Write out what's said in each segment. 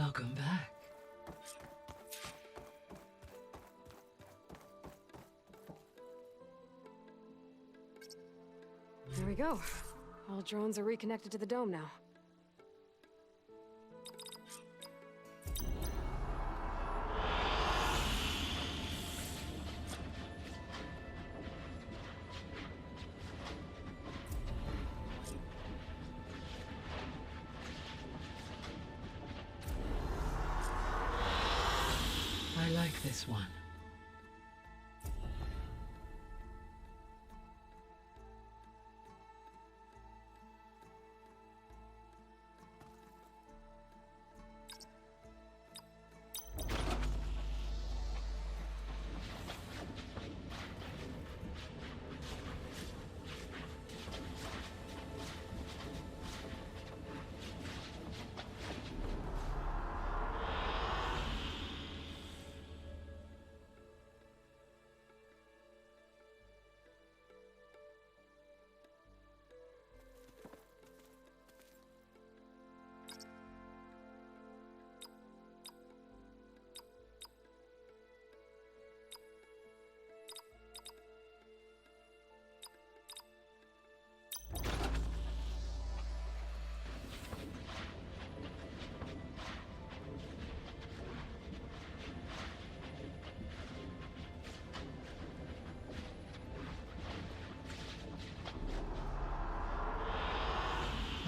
Welcome back. There we go. All drones are reconnected to the dome now. I like this one.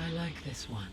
I like this one.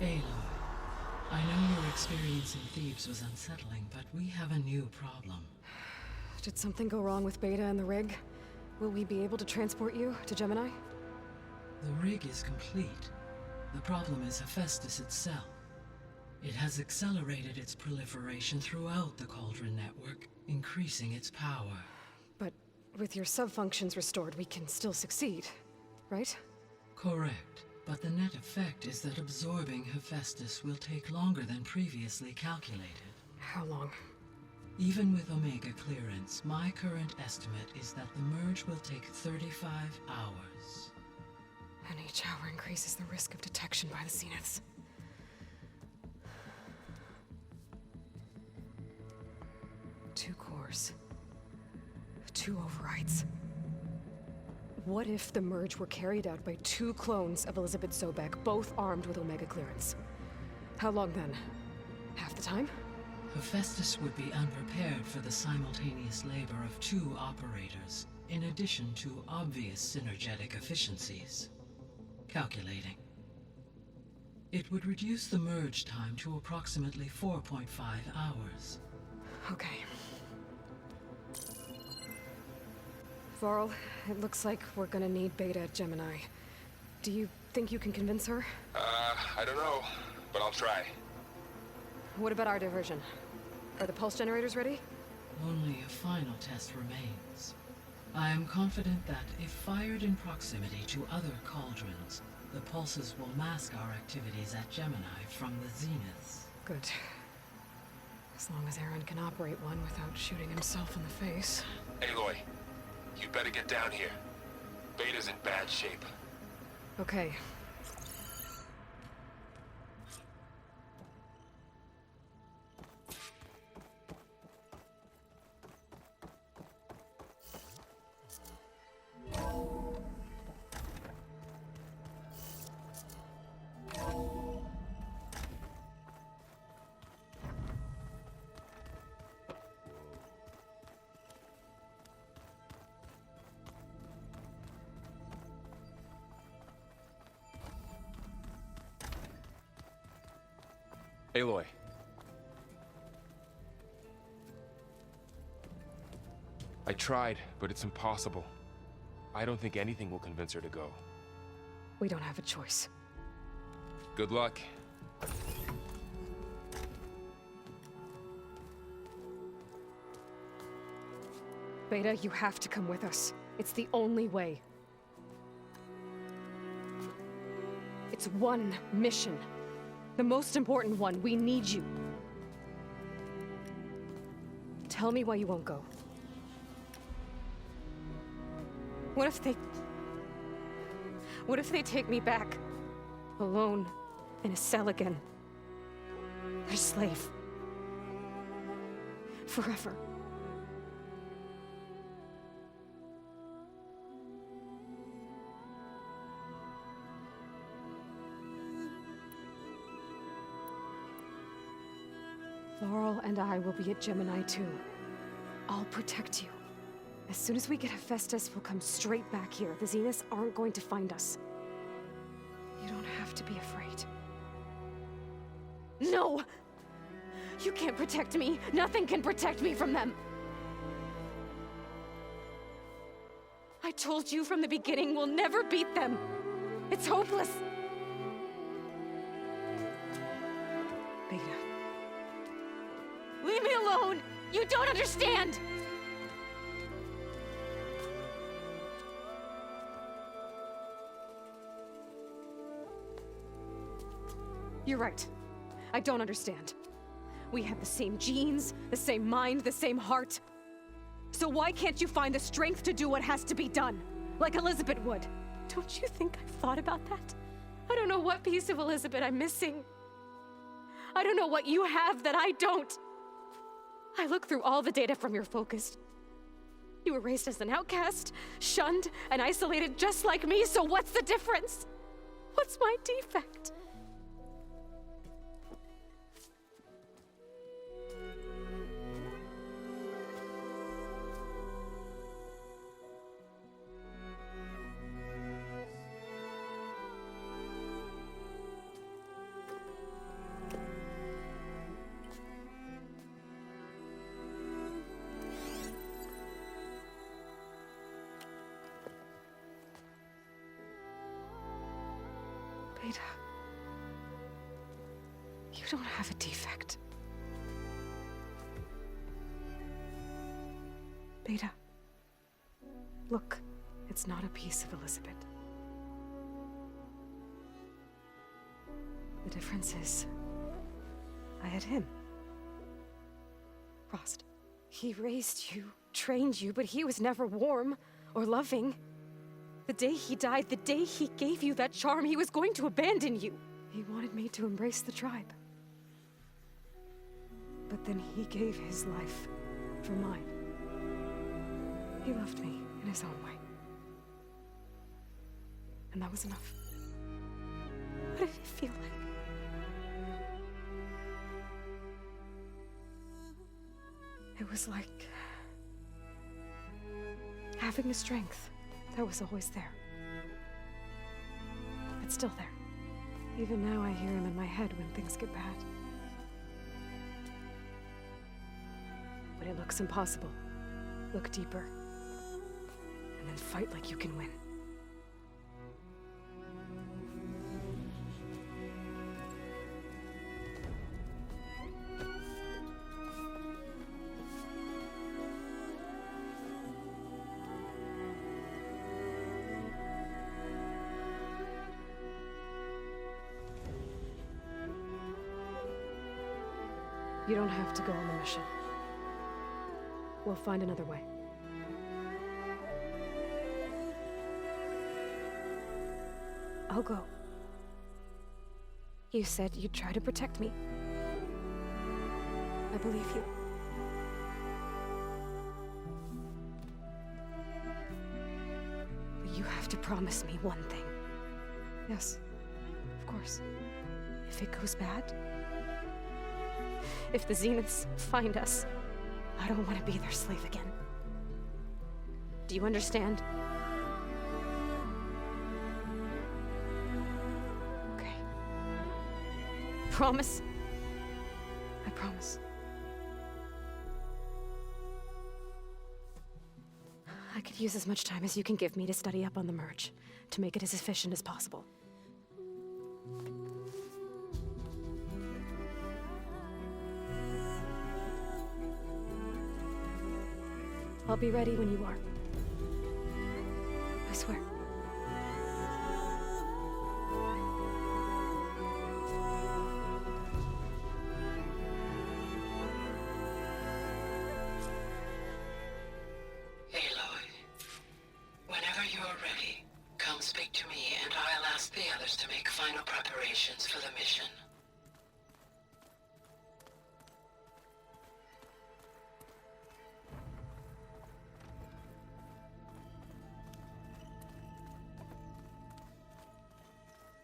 Aloy, I know your experience in Thebes was unsettling, but we have a new problem. Did something go wrong with Beta and the rig? Will we be able to transport you to Gemini? The rig is complete. The problem is Hephaestus itself. It has accelerated its proliferation throughout the Cauldron network, increasing its power. But with your sub-functions restored, we can still succeed, right? Correct. But the net effect is that absorbing Hephaestus will take longer than previously calculated. How long? Even with Omega clearance, my current estimate is that the merge will take 35 hours. And each hour increases the risk of detection by the Zeniths. Two cores. Two overrides. What if the merge were carried out by two clones of Elizabeth Sobek, both armed with Omega clearance? How long then? Half the time? Hephaestus would be unprepared for the simultaneous labor of two operators, in addition to obvious synergetic efficiencies. Calculating. It would reduce the merge time to approximately 4.5 hours. Okay. Varl, it looks like we're gonna need Beta at Gemini. Do you think you can convince her? I don't know, but I'll try. What about our diversion? Are the pulse generators ready? Only a final test remains. I am confident that if fired in proximity to other cauldrons, the pulses will mask our activities at Gemini from the Zeniths. Good. As long as Aaron can operate one without shooting himself in the face. Aloy, you better get down here. Beta's in bad shape. Okay. Aloy. I tried, but it's impossible. I don't think anything will convince her to go. We don't have a choice. Good luck. Beta, you have to come with us. It's the only way. It's one mission. The most important one. We need you. Tell me why you won't go. What if they take me back? Alone, in a cell again. A slave. Forever. Laurel and I will be at Gemini too. I'll protect you. As soon as we get Hephaestus, we'll come straight back here. The Zeniths aren't going to find us. You don't have to be afraid. No! You can't protect me. Nothing can protect me from them. I told you from the beginning, we'll never beat them. It's hopeless. Beta. Leave me alone! You don't understand! You're right. I don't understand. We have the same genes, the same mind, the same heart. So why can't you find the strength to do what has to be done? Like Elizabeth would. Don't you think I've thought about that? I don't know what piece of Elizabeth I'm missing. I don't know what you have that I don't. I look through all the data from your focus. You were raised as an outcast, shunned, and isolated just like me, so what's the difference? What's my defect? Beta, you don't have a defect. Beta, look, it's not a piece of Elizabeth. The difference is, I had him. Frost. He raised you, trained you, but he was never warm or loving. The day he died, the day he gave you that charm, he was going to abandon you. He wanted me to embrace the tribe. But then he gave his life for mine. He loved me in his own way. And that was enough. What did it feel like? It was like having a strength that was always there. It's still there. Even now I hear him in my head when things get bad. When it looks impossible, look deeper. And then fight like you can win. You don't have to go on the mission. We'll find another way. I'll go. You said you'd try to protect me. I believe you. But you have to promise me one thing. Yes, of course. If it goes bad, if the Zeniths find us, I don't want to be their slave again. Do you understand? Okay. Promise? promise. I could use as much time as you can give me to study up on the merge, to make it as efficient as possible. I'll be ready when you are. I swear. Aloy, whenever you're ready, come speak to me and I'll ask the others to make final preparations for the mission.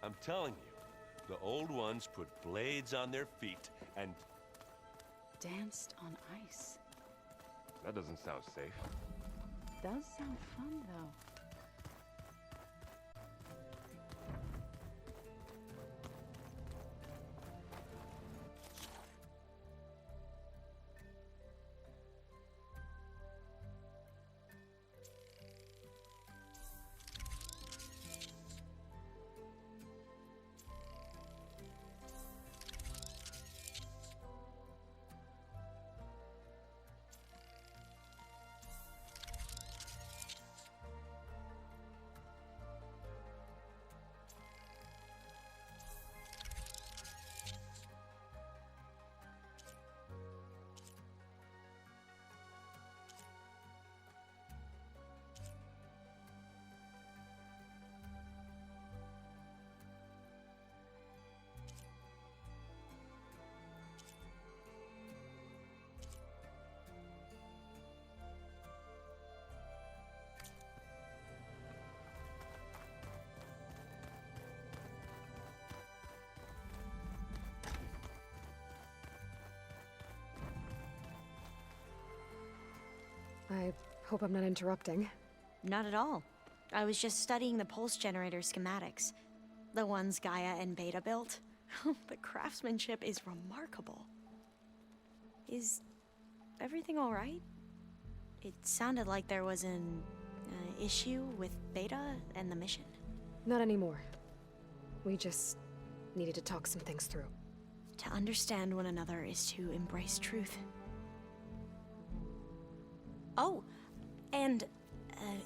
I'm telling you, the old ones put blades on their feet and... Danced on ice. That doesn't sound safe. Does sound fun, though. I hope I'm not interrupting. Not at all. I was just studying the pulse generator schematics. The ones Gaia and Beta built. The craftsmanship is remarkable. Is everything all right? It sounded like there was an issue with Beta and the mission. Not anymore. We just needed to talk some things through. To understand one another is to embrace truth. Oh, and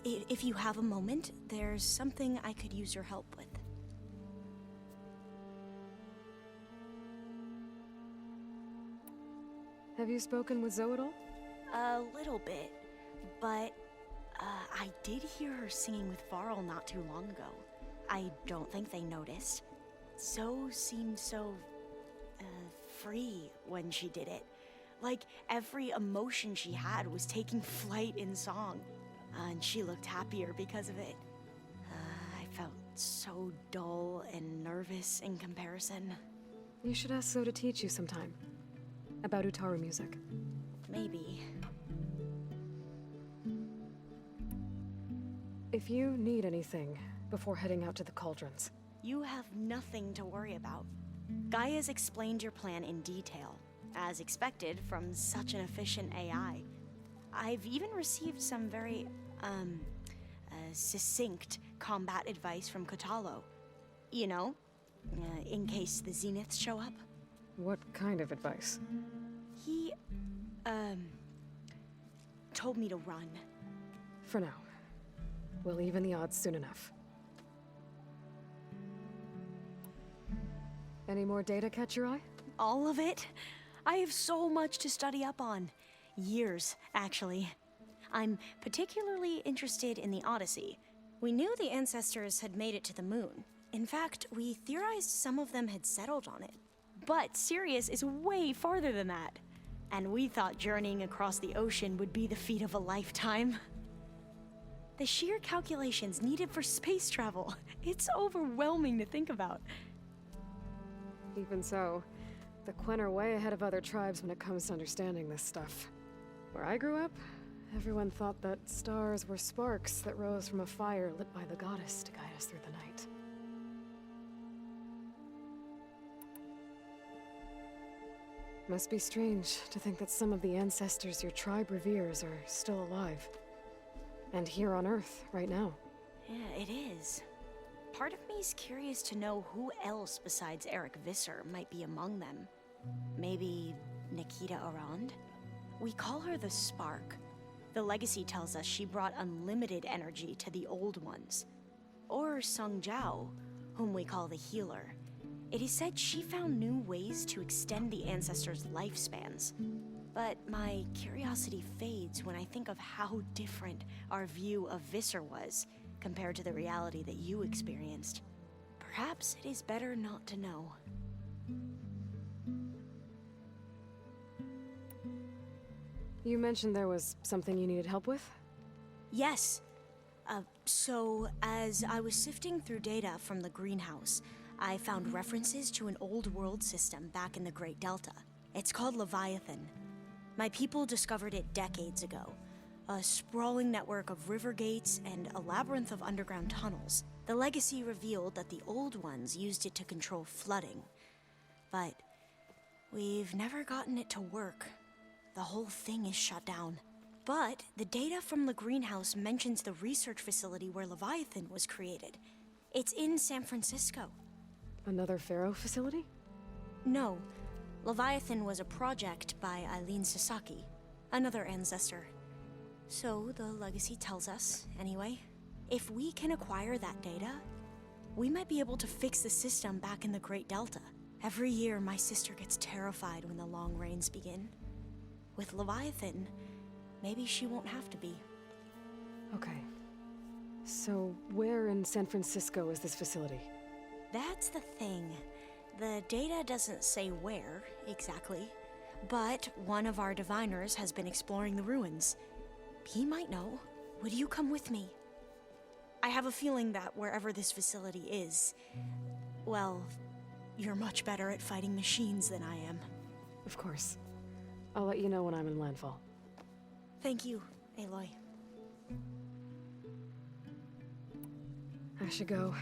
if you have a moment, there's something I could use your help with. Have you spoken with Zoe at all? A little bit, but I did hear her singing with Varl not too long ago. I don't think they noticed. Zoe seemed so free when she did it. Like every emotion she had was taking flight in song. And she looked happier because of it. I felt so dull and nervous in comparison. You should ask Zoe to teach you sometime. About Utaru music. Maybe. If you need anything before heading out to the cauldrons. You have nothing to worry about. Gaia's explained your plan in detail. As expected from such an efficient AI. I've even received some very, succinct combat advice from Kotallo. You know, in case the Zeniths show up. What kind of advice? He, told me to run. For now. We'll even the odds soon enough. Any more data catch your eye? All of it? I have so much to study up on. Years, actually. I'm particularly interested in the Odyssey. We knew the ancestors had made it to the moon. In fact, we theorized some of them had settled on it. But Sirius is way farther than that. And we thought journeying across the ocean would be the feat of a lifetime. The sheer calculations needed for space travel. It's overwhelming to think about. Even so, the Quen are way ahead of other tribes when it comes to understanding this stuff. Where I grew up, everyone thought that stars were sparks that rose from a fire lit by the goddess to guide us through the night. Must be strange to think that some of the ancestors your tribe reveres are still alive. And here on Earth, right now. Yeah, it is. Part of me's curious to know who else besides Eric Visser might be among them. Maybe Nikita Arand? We call her the Spark. The legacy tells us she brought unlimited energy to the Old Ones. Or Sung Jiao, whom we call the Healer. It is said she found new ways to extend the ancestors' lifespans. But my curiosity fades when I think of how different our view of Visser was compared to the reality that you experienced. Perhaps it is better not to know. You mentioned there was something you needed help with? Yes. So, as I was sifting through data from the greenhouse, I found references to an old world system back in the Great Delta. It's called Leviathan. My people discovered it decades ago. A sprawling network of river gates and a labyrinth of underground tunnels. The legacy revealed that the Old Ones used it to control flooding. But we've never gotten it to work. The whole thing is shut down. But the data from the greenhouse mentions the research facility where Leviathan was created. It's in San Francisco. Another Pharaoh facility? No. Leviathan was a project by Eileen Sasaki, another ancestor. So the legacy tells us, anyway. If we can acquire that data, we might be able to fix the system back in the Great Delta. Every year, my sister gets terrified when the long rains begin. With Leviathan, maybe she won't have to be. Okay. So, where in San Francisco is this facility? That's the thing. The data doesn't say where, exactly. But one of our diviners has been exploring the ruins. He might know. Would you come with me? I have a feeling that wherever this facility is, well, you're much better at fighting machines than I am. Of course. I'll let you know when I'm in landfall. Thank you, Aloy. I should go.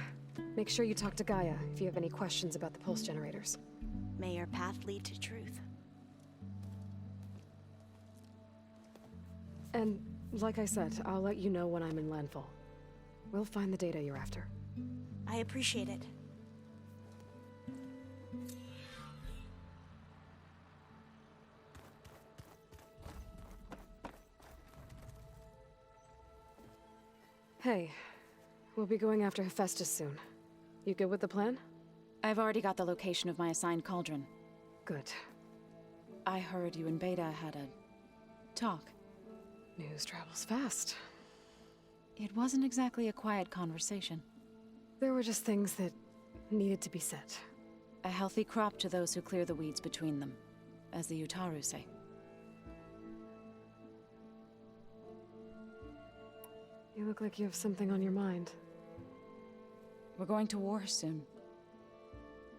Make sure you talk to Gaia if you have any questions about the pulse generators. May your path lead to truth. And, like I said, I'll let you know when I'm in landfall. We'll find the data you're after. I appreciate it. Hey, we'll be going after Hephaestus soon. You good with the plan? I've already got the location of my assigned cauldron. Good. I heard you and Beta had a talk. News travels fast. It wasn't exactly a quiet conversation. There were just things that needed to be said. A healthy crop to those who clear the weeds between them, as the Utaru say. You look like you have something on your mind. We're going to war soon.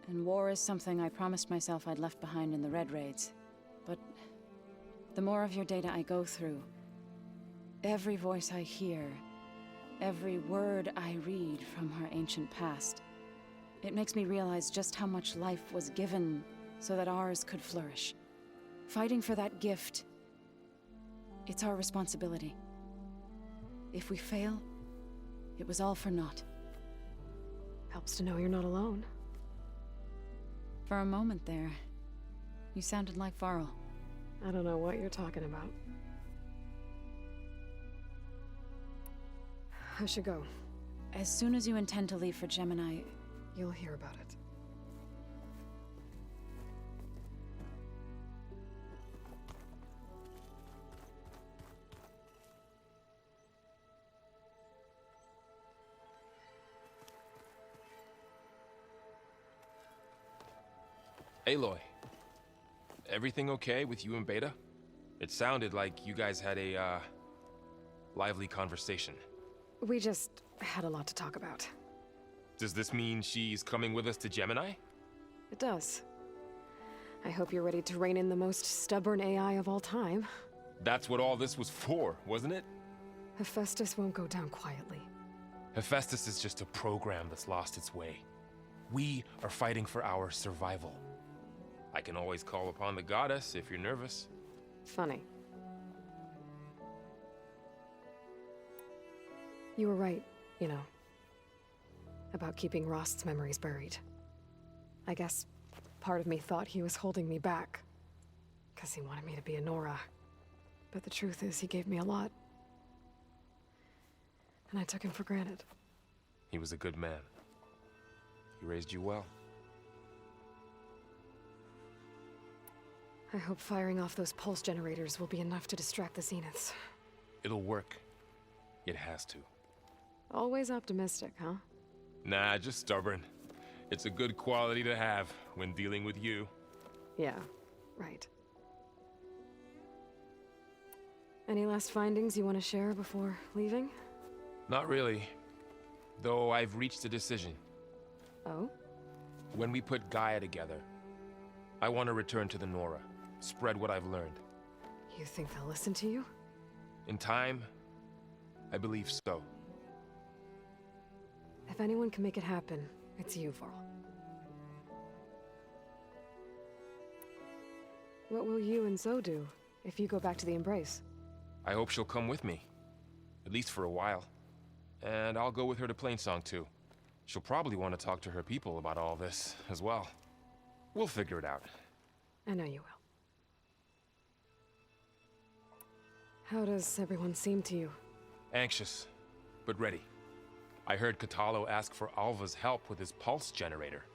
And war is something I promised myself I'd left behind in the Red Raids. But the more of your data I go through, every voice I hear, every word I read from our ancient past, it makes me realize just how much life was given so that ours could flourish. Fighting for that gift, it's our responsibility. If we fail, it was all for naught. Helps to know you're not alone. For a moment there, you sounded like Varl. I don't know what you're talking about. I should go. As soon as you intend to leave for Gemini, You'll hear about it. Aloy, everything okay with you and Beta? It sounded like you guys had a, lively conversation. We just had a lot to talk about. Does this mean she's coming with us to Gemini? It does. I hope you're ready to rein in the most stubborn AI of all time. That's what all this was for, wasn't it? Hephaestus won't go down quietly. Hephaestus is just a program that's lost its way. We are fighting for our survival. I can always call upon the goddess if you're nervous. Funny. You were right, you know, about keeping Rost's memories buried. I guess part of me thought he was holding me back, because he wanted me to be a Nora. But the truth is, he gave me a lot. And I took him for granted. He was a good man. He raised you well. I hope firing off those pulse generators will be enough to distract the Zeniths. It'll work. It has to. Always optimistic, huh? Nah, just stubborn. It's a good quality to have when dealing with you. Yeah, right. Any last findings you want to share before leaving? Not really. Though I've reached a decision. Oh? When we put Gaia together, I want to return to the Nora. Spread what I've learned. You think they'll listen to you? In time, I believe so. If anyone can make it happen, it's you, Varl. What will you and Zoe do if you go back to the Embrace? I hope she'll come with me. At least for a while. And I'll go with her to Plainsong too. She'll probably want to talk to her people about all this as well. We'll figure it out. I know you will. How does everyone seem to you? Anxious, but ready. I heard Kotallo ask for Alva's help with his pulse generator.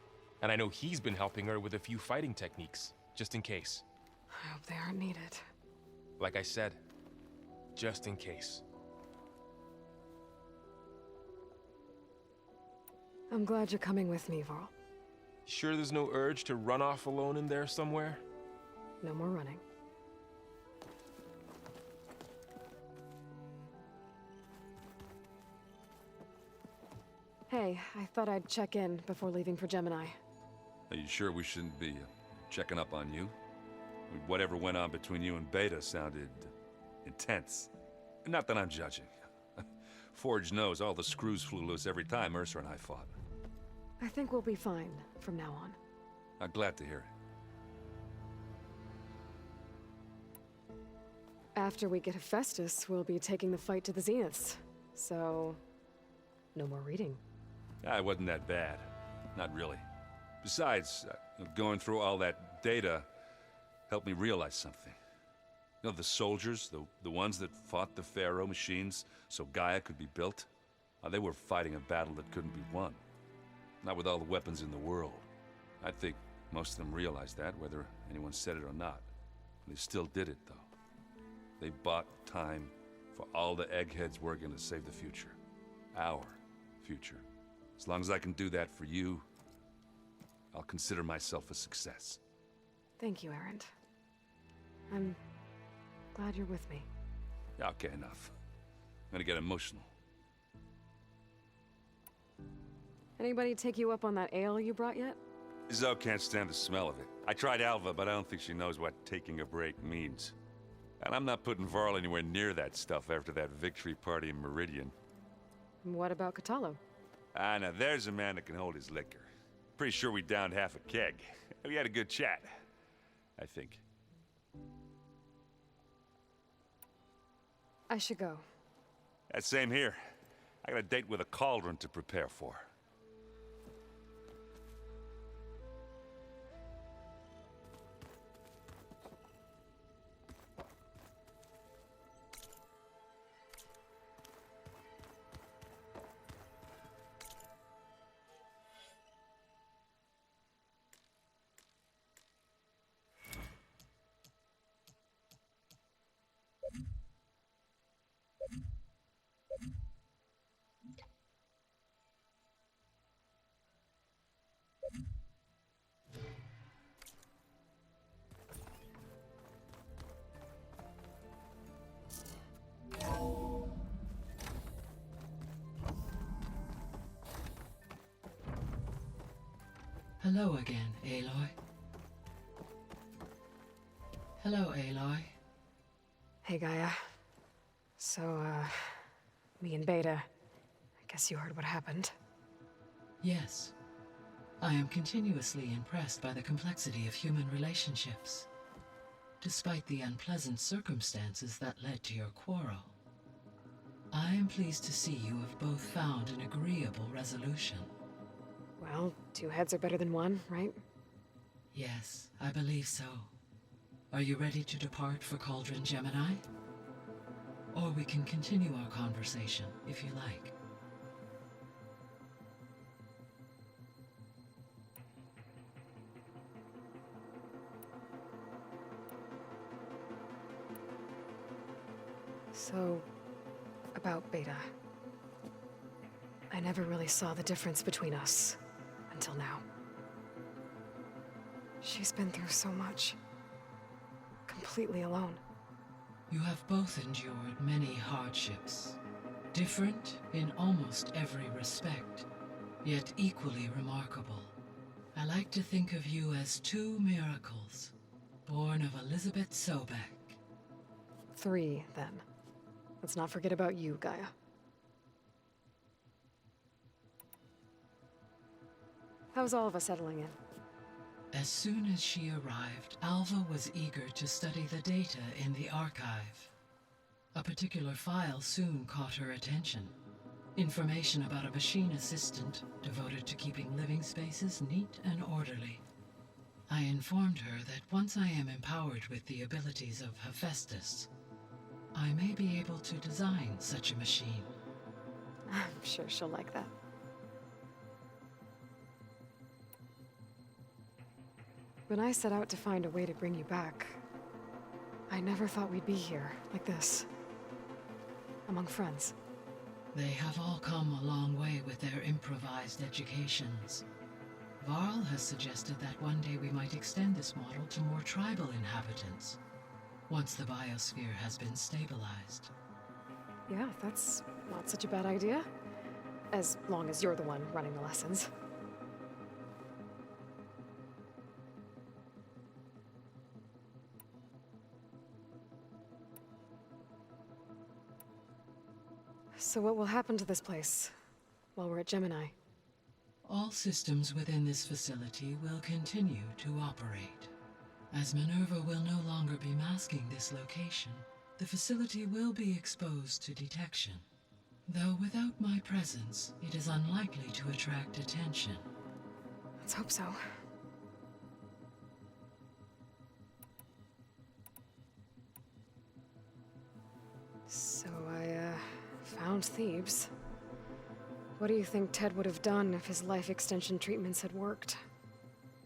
And I know he's been helping her with a few fighting techniques, just in case. I hope they aren't needed. Like I said, just in case. I'm glad you're coming with me, Varl. Sure there's no urge to run off alone in there somewhere? No more running. Hey, I thought I'd check in before leaving for Gemini. Are you sure we shouldn't be checking up on you? Whatever went on between you and Beta sounded intense. Not that I'm judging. Forge knows all the screws flew loose every time Mercer and I fought. I think we'll be fine from now on. I'm glad to hear it. After we get Hephaestus, we'll be taking the fight to the Zeniths. So, no more reading. It wasn't that bad. Not really. Besides, going through all that data helped me realize something. You know, the soldiers, the ones that fought the Pharaoh machines so Gaia could be built, they were fighting a battle that couldn't be won. Not with all the weapons in the world. I think most of them realized that, whether anyone said it or not. They still did it, though. They bought time for all the eggheads working to save the future. Our future. As long as I can do that for you, I'll consider myself a success. Thank you, Erend. I'm glad you're with me. Okay, enough. I'm gonna get emotional. Anybody take you up on that ale you brought yet? Zoe can't stand the smell of it. I tried Alva, but I don't think she knows what taking a break means. And I'm not putting Varl anywhere near that stuff after that victory party in Meridian. What about Kotallo? Now there's a man that can hold his liquor. Pretty sure we downed half a keg. We had a good chat, I think. I should go. Same here. I got a date with a cauldron to prepare for. Hello again, Aloy. Hello, Aloy. Hey, Gaia. So, me and Beta, I guess you heard what happened. Yes. I am continuously impressed by the complexity of human relationships, despite the unpleasant circumstances that led to your quarrel. I am pleased to see you have both found an agreeable resolution. Well, two heads are better than one, right? Yes, I believe so. Are you ready to depart for Cauldron Gemini? Or we can continue our conversation, if you like. So, about Beta. I never really saw the difference between us, until now. She's been through so much. Completely alone. You have both endured many hardships, different in almost every respect, yet equally remarkable. I like to think of you as two miracles, born of Elizabeth Sobek. 3, then. Let's not forget about you, Gaia. How's all of us settling in? As soon as she arrived, Alva was eager to study the data in the archive. A particular file soon caught her attention. Information about a machine assistant devoted to keeping living spaces neat and orderly. I informed her that once I am empowered with the abilities of Hephaestus, I may be able to design such a machine. I'm sure she'll like that. When I set out to find a way to bring you back, I never thought we'd be here, like this. Among friends. They have all come a long way with their improvised educations. Varl has suggested that one day we might extend this model to more tribal inhabitants, once the biosphere has been stabilized. Yeah, that's not such a bad idea. As long as you're the one running the lessons. So what will happen to this place while we're at Gemini? All systems within this facility will continue to operate. As Minerva will no longer be masking this location, the facility will be exposed to detection. Though without my presence, it is unlikely to attract attention. Let's hope so. So I, found Thebes. What do you think Ted would have done if his life extension treatments had worked?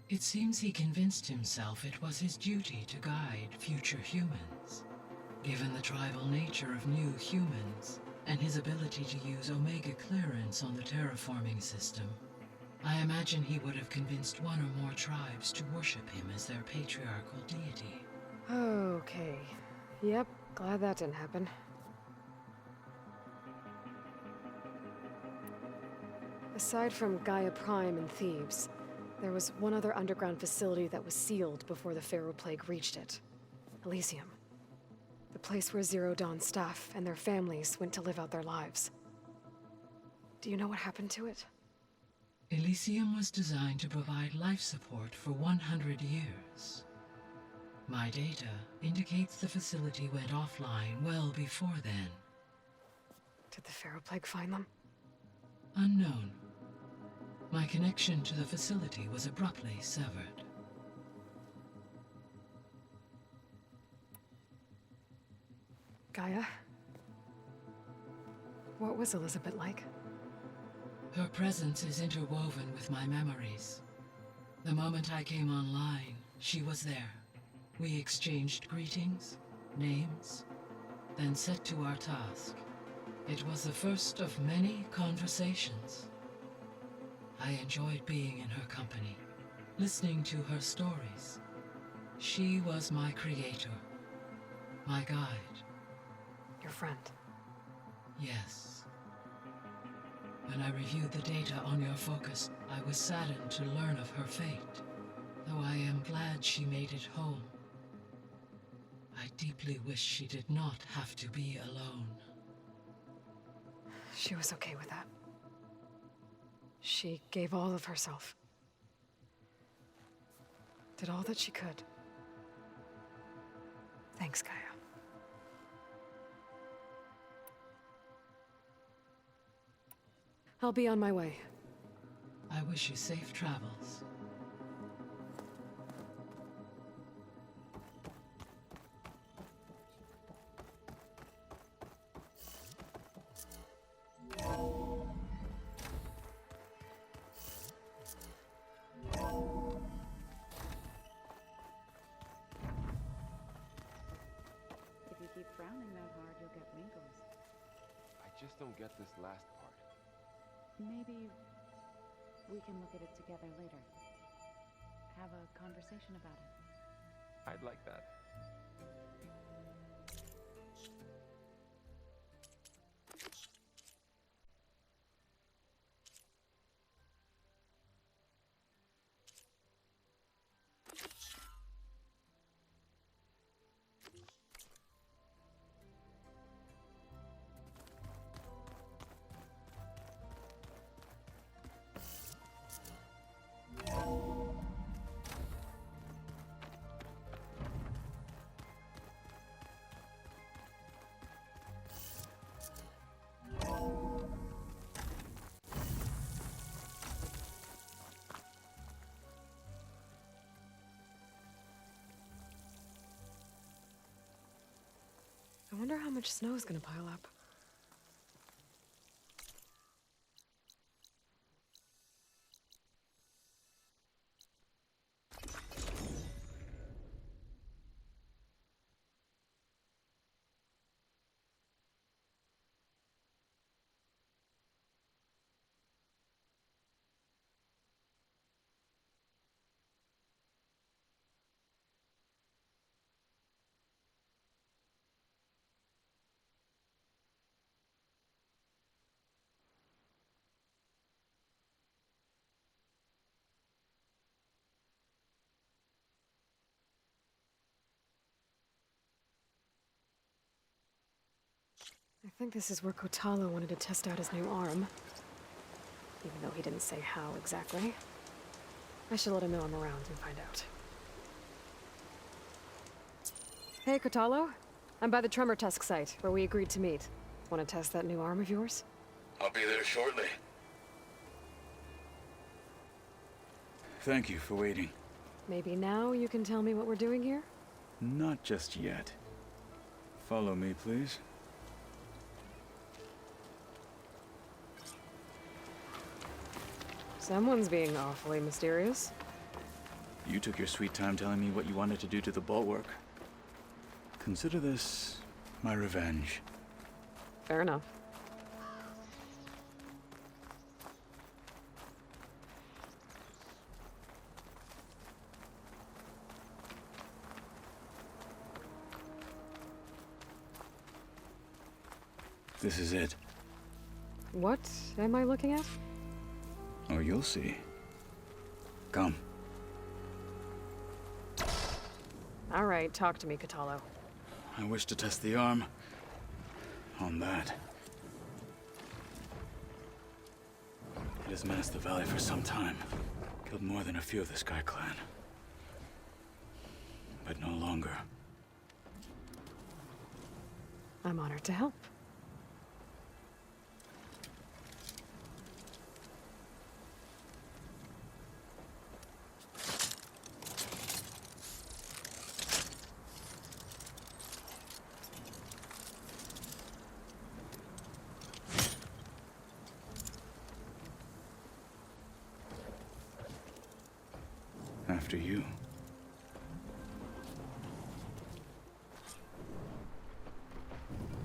It seems he convinced himself it was his duty to guide future humans. Given the tribal nature of new humans, and his ability to use Omega clearance on the terraforming system, I imagine he would have convinced one or more tribes to worship him as their patriarchal deity. Okay. Yep, glad that didn't happen. Aside from Gaia Prime and Thebes, there was one other underground facility that was sealed before the Pharaoh Plague reached it. Elysium. The place where Zero Dawn staff and their families went to live out their lives. Do you know what happened to it? Elysium was designed to provide life support for 100 years. My data indicates the facility went offline well before then. Did the Pharaoh Plague find them? Unknown. My connection to the facility was abruptly severed. Gaia? What was Elizabeth like? Her presence is interwoven with my memories. The moment I came online, she was there. We exchanged greetings, names, then set to our task. It was the first of many conversations. I enjoyed being in her company, listening to her stories. She was my creator, my guide. Your friend. Yes. When I reviewed the data on your focus, I was saddened to learn of her fate, though I am glad she made it home. I deeply wish she did not have to be alone. She was okay with that. She gave all of herself. Did all that she could. Thanks, Gaia. I'll be on my way. I wish you safe travels. If you keep frowning that hard, you'll get wrinkles. I just don't get this last part. Maybe we can look at it together later. Have a conversation about it. I'd like that. I wonder how much snow is gonna pile up. I think this is where Kotallo wanted to test out his new arm. Even though he didn't say how exactly. I should let him know I'm around and find out. Hey, Kotallo. I'm by the Tremor Tusk site, where we agreed to meet. Want to test that new arm of yours? I'll be there shortly. Thank you for waiting. Maybe now you can tell me what we're doing here? Not just yet. Follow me, please. Someone's being awfully mysterious. You took your sweet time telling me what you wanted to do to the bulwark. Consider this my revenge. Fair enough. This is it. What am I looking at? Oh, you'll see. Come. All right, talk to me, Kotallo. I wish to test the arm on that. It has menaced the valley for some time. Killed more than a few of the Sky Clan. But no longer. I'm honored to help. After you.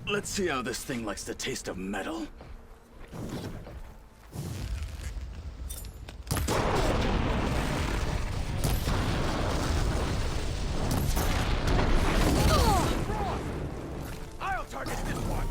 Let's see how this thing likes the taste of metal. I'll target this one.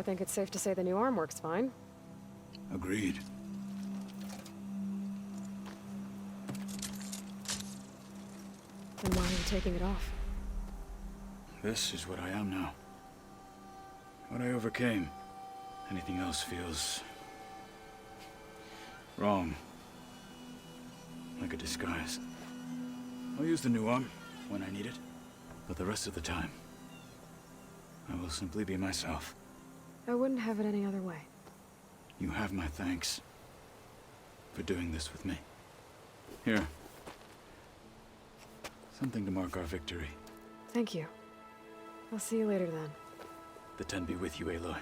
think it's safe to say the new arm works fine. Agreed. Then why are you taking it off? This is what I am now. What I overcame. Anything else feels... wrong. Like a disguise. I'll use the new arm when I need it. But the rest of the time, I will simply be myself. I wouldn't have it any other way. You have my thanks for doing this with me. Here. Something to mark our victory. Thank you. I'll see you later then. The Ten be with you, Aloy.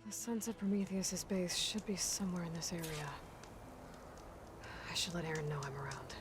The Sons of Prometheus's base should be somewhere in this area. I should let Aaron know I'm around.